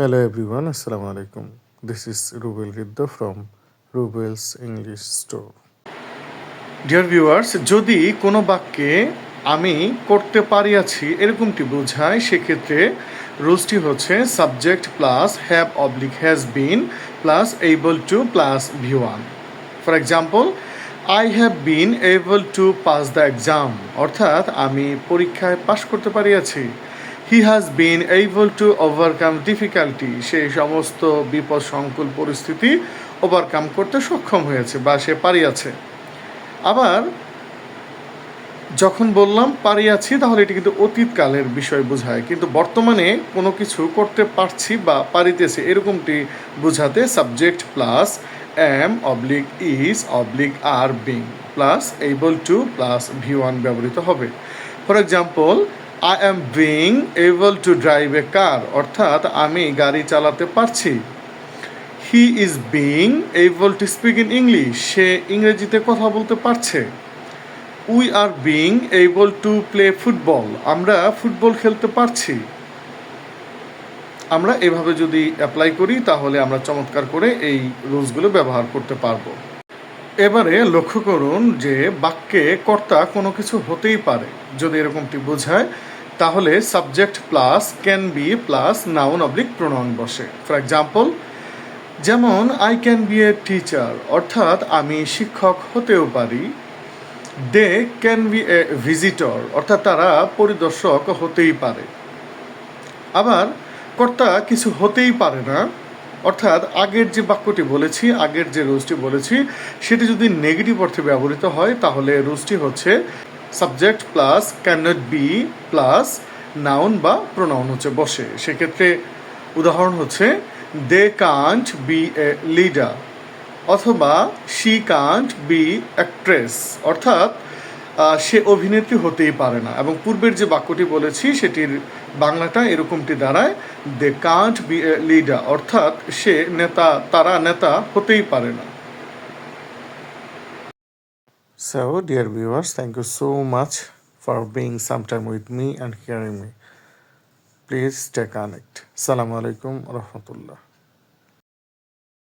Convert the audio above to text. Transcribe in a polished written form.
Hello everyone, Assalamu alaikum. This is Rubel Ridda from Rubel's English Store. Dear viewers, যদি কোনো বাক্যে আমি করতে পারিয়াছি এরকমটি বোঝায়, সেক্ষেত্রে রুলসটি হচ্ছে subject plus have oblique has been plus able to plus V1. For example, I have been able to pass the exam, অর্থাৎ আমি পরীক্ষায় পাশ করতে পারিয়াছি। He has been able to overcome difficulty, সে সমস্ত বিপদ সংকুল পরিস্থিতি ওভারকাম করতে সক্ষম হয়েছে বা সে পারিয়াছে। আবার যখন বললাম পারিয়াছি, তাহলে এটি কিন্তু অতীতকালের বিষয় বোঝায়, কিন্তু বর্তমানে কোনো কিছু করতে পারছি বা পারিতেছি এরকমটি বোঝাতে subject plus am oblique is oblique are being plus able to plus V1 ব্যবহৃত হবে। For example, I am being able to drive a car, অর্থাৎ আমি গাড়ি চালাতে পারছি। He is being able to speak in English, সে ইংরেজিতে কথা বলতে পারছে। We are being able to play football, আমরা ফুটবল খেলতে পারছি। আমরা এভাবে যদি অ্যাপ্লাই করি তাহলে আমরা চমৎকার করে এই রুলসগুলো ব্যবহার করতে পারবো। এবারে লক্ষ্য করুন যে বাক্যে কর্তা কোনো কিছু হতেই পারে, যদি এরকমটি বোঝায় তাহলে subject plus can be plus noun oblique pronoun বসে। ফর এক্সাম্পল, যেমন I can be a teacher, অর্থাৎ আমি শিক্ষক হতেও পারি। They can be a visitor, অর্থাৎ তারা পরিদর্শক হতেই পারে। আবার কর্তা কিছু হতেই পারে না, অর্থাৎ আগের যে বাক্যটি বলেছি, আগের যে রুলসটি বলেছি, সেটি যদি নেগেটিভ অর্থে ব্যবহৃত হয় তাহলে রুলসটি হচ্ছে subject plus can not be plus noun বা প্রোনাউন হচ্ছে বসে। সেক্ষেত্রে উদাহরণ হচ্ছে they can't be a leader, অথবা শি কান্ট বি অ্যাক্ট্রেস, অর্থাৎ সে অভিনেত্রী হতেই পারে না। এবং পূর্বের যে বাক্যটি বলেছি সেটির বাংলাটা এরকমটি দাঁড়ায় they can't be a leader, অর্থাৎ সে নেতা, তারা নেতা হতেই পারে না। So dear viewers, thank you so much for being sometime with me and hearing me. Please stay connected. Assalamu alaikum rahmatullah.